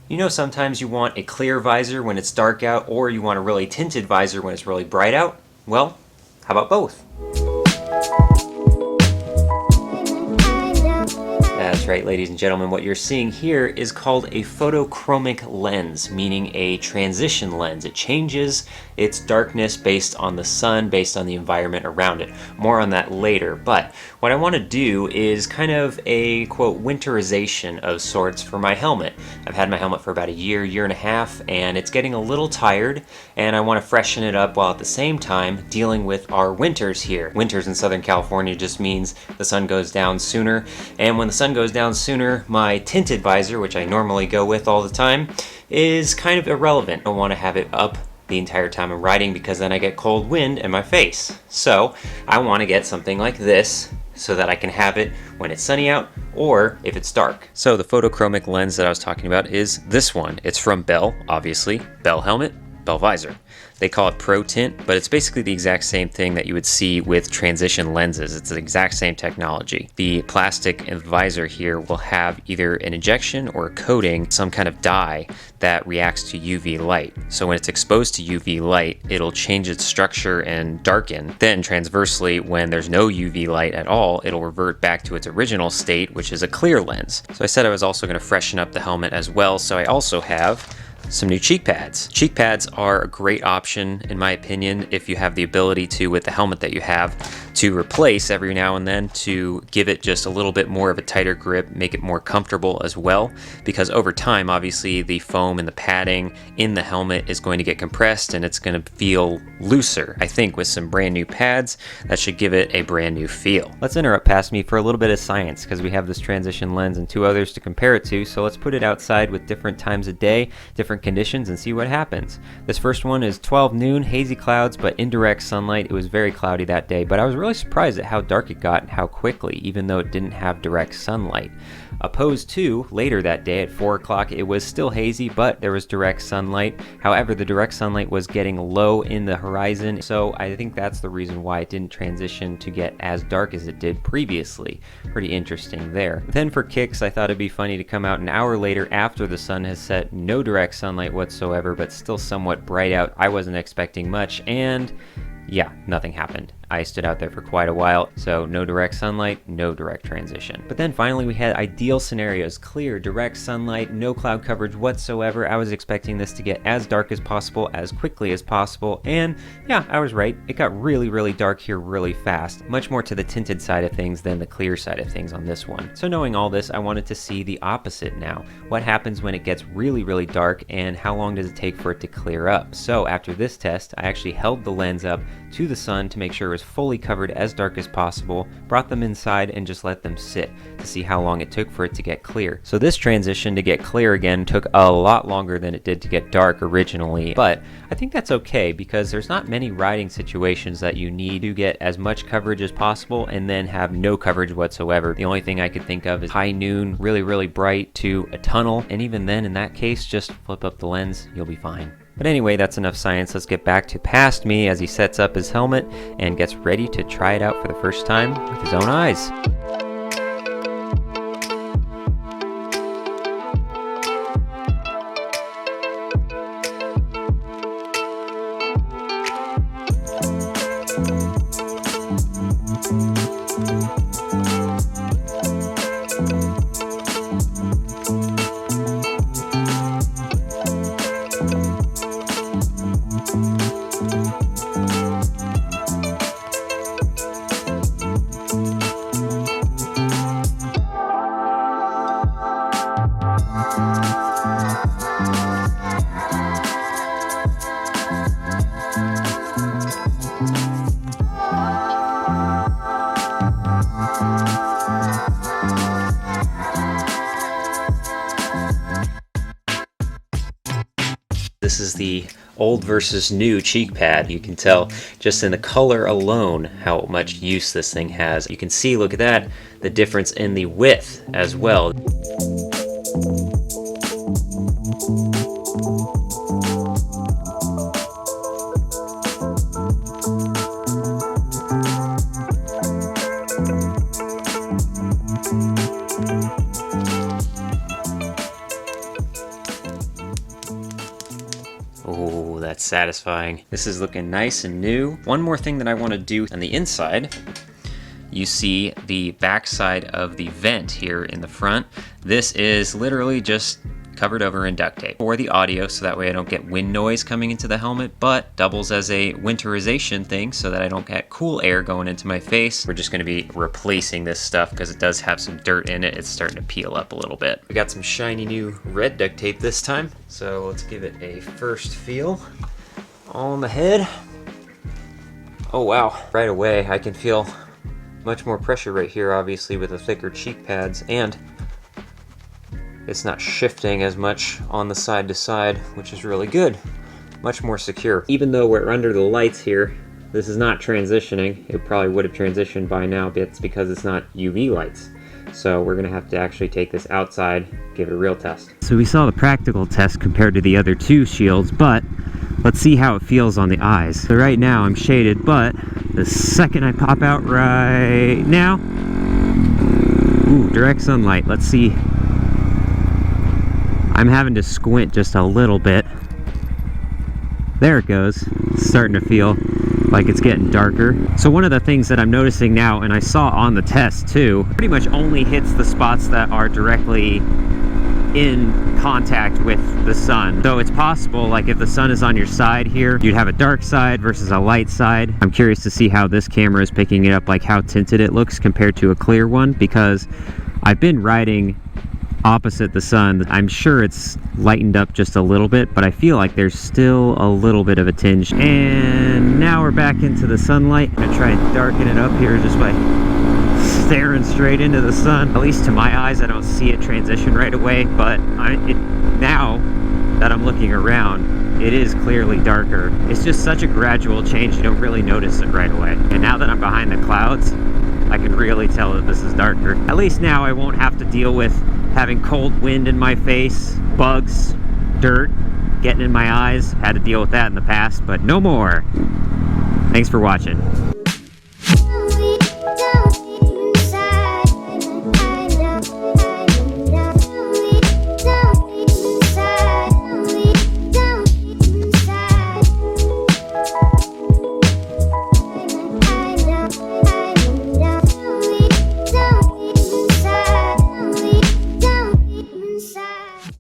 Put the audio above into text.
You know, sometimes you want a clear visor when it's dark out, or you want a really tinted visor when it's really bright out. Well, how about both? That's right, ladies and gentlemen, what you're seeing here is called a photochromic lens, meaning a transition lens. It changes its darkness based on the sun, based on the environment around it. More on that later, but what I want to do is kind of a, quote, winterization of sorts for my helmet. I've had my helmet for about a year and a half, and it's getting a little tired, and I want to freshen it up while at the same time dealing with our winters here. Winters in Southern California just means the sun goes down sooner, and when the sun goes down sooner, my tinted visor, which I normally go with all the time, is kind of irrelevant. I don't want to have it up the entire time I'm riding because then I get cold wind in my face. So I want to get something like this so that I can have it when it's sunny out or if it's dark. So the photochromic lens that I was talking about is this one. It's from Bell, obviously. Bell helmet, Bell visor. They call it Protint, but it's basically the exact same thing that you would see with transition lenses. It's the exact same technology. The plastic visor here will have either an injection or a coating, some kind of dye that reacts to UV light. So when it's exposed to UV light, it'll change its structure and darken. Then transversely, when there's no UV light at all, it'll revert back to its original state, which is a clear lens. So I said I was also going to freshen up the helmet as well, so I also have some new cheek pads. Cheek pads are a great option, in my opinion, if you have the ability to, with the helmet that you have, to replace every now and then to give it just a little bit more of a tighter grip, make it more comfortable as well, because over time, obviously, the foam and the padding in the helmet is going to get compressed and it's going to feel looser. I think with some brand new pads, that should give it a brand new feel. Let's interrupt past me for a little bit of science, because we have this transition lens and two others to compare it to, so let's put it outside with different times of day, different conditions, and see what happens. This first one is 12 noon, hazy clouds, but indirect sunlight. It was very cloudy that day, but I was really surprised at how dark it got and how quickly, even though it didn't have direct sunlight. Opposed to later that day at 4 o'clock, it was still hazy, but there was direct sunlight. However, the direct sunlight was getting low in the horizon, so I think that's the reason why it didn't transition to get as dark as it did previously. Pretty interesting there. Then for kicks, I thought it'd be funny to come out an hour later after the sun has set, no direct sunlight whatsoever, but still somewhat bright out. I wasn't expecting much, and yeah, nothing happened. I stood out there for quite a while, so no direct sunlight, no direct transition. But then finally we had ideal scenarios, clear, direct sunlight, no cloud coverage whatsoever. I was expecting this to get as dark as possible, as quickly as possible, and yeah, I was right. It got really dark here really fast. Much more to the tinted side of things than the clear side of things on this one. So knowing all this, I wanted to see the opposite now. What happens when it gets really dark, and how long does it take for it to clear up? So after this test, I actually held the lens up to the sun to make sure it was fully covered as dark as possible, brought them inside and just let them sit to see how long it took for it to get clear. So this transition to get clear again took a lot longer than it did to get dark originally, but I think that's okay because there's not many riding situations that you need to get as much coverage as possible and then have no coverage whatsoever. The only thing I could think of is high noon, really bright, to a tunnel, and even then in that case, just flip up the lens, you'll be fine. But anyway, that's enough science. Let's get back to past me as he sets up his helmet and gets ready to try it out for the first time with his own eyes. This is the old versus new cheek pad. You can tell just in the color alone how much use this thing has. You can see, look at that, the difference in the width as well. Oh, that's satisfying. This is looking nice and new. One more thing that I want to do on the inside, you see the back side of the vent here in the front. This is literally just covered over in duct tape for the audio, so that way I don't get wind noise coming into the helmet, but doubles as a winterization thing so that I don't get cool air going into my face. We're just going to be replacing this stuff because it does have some dirt in it. It's starting to peel up a little bit. We got some shiny new red duct tape this time, so let's give it a first feel on the head. Oh wow, right away I can feel much more pressure right here, obviously with the thicker cheek pads, and it's not shifting as much on the side to side, which is really good. Much more secure. Even though we're under the lights here, this is not transitioning. It probably would have transitioned by now, but it's because it's not UV lights. So we're gonna have to actually take this outside, give it a real test. So we saw the practical test compared to the other two shields, but let's see how it feels on the eyes. So right now I'm shaded, but the second I pop out right now, ooh, direct sunlight, let's see. I'm having to squint just a little bit. There it goes. It's starting to feel like it's getting darker. So one of the things that I'm noticing now, and I saw on the test too, pretty much only hits the spots that are directly in contact with the sun. So it's possible, like if the sun is on your side here, you'd have a dark side versus a light side. I'm curious to see how this camera is picking it up, like how tinted it looks compared to a clear one, because I've been riding opposite the sun. I'm sure it's lightened up just a little bit, but I feel like there's still a little bit of a tinge. And now we're back into the sunlight. I'm gonna try and darken it up here just by staring straight into the sun. At least to my eyes, I don't see it transition right away, but now that I'm looking around, it is clearly darker. It's just such a gradual change, you don't really notice it right away. And now that I'm behind the clouds, I can really tell that this is darker. At least now I won't have to deal with having cold wind in my face, bugs, dirt, getting in my eyes. Had to deal with that in the past, but no more. Thanks for watching.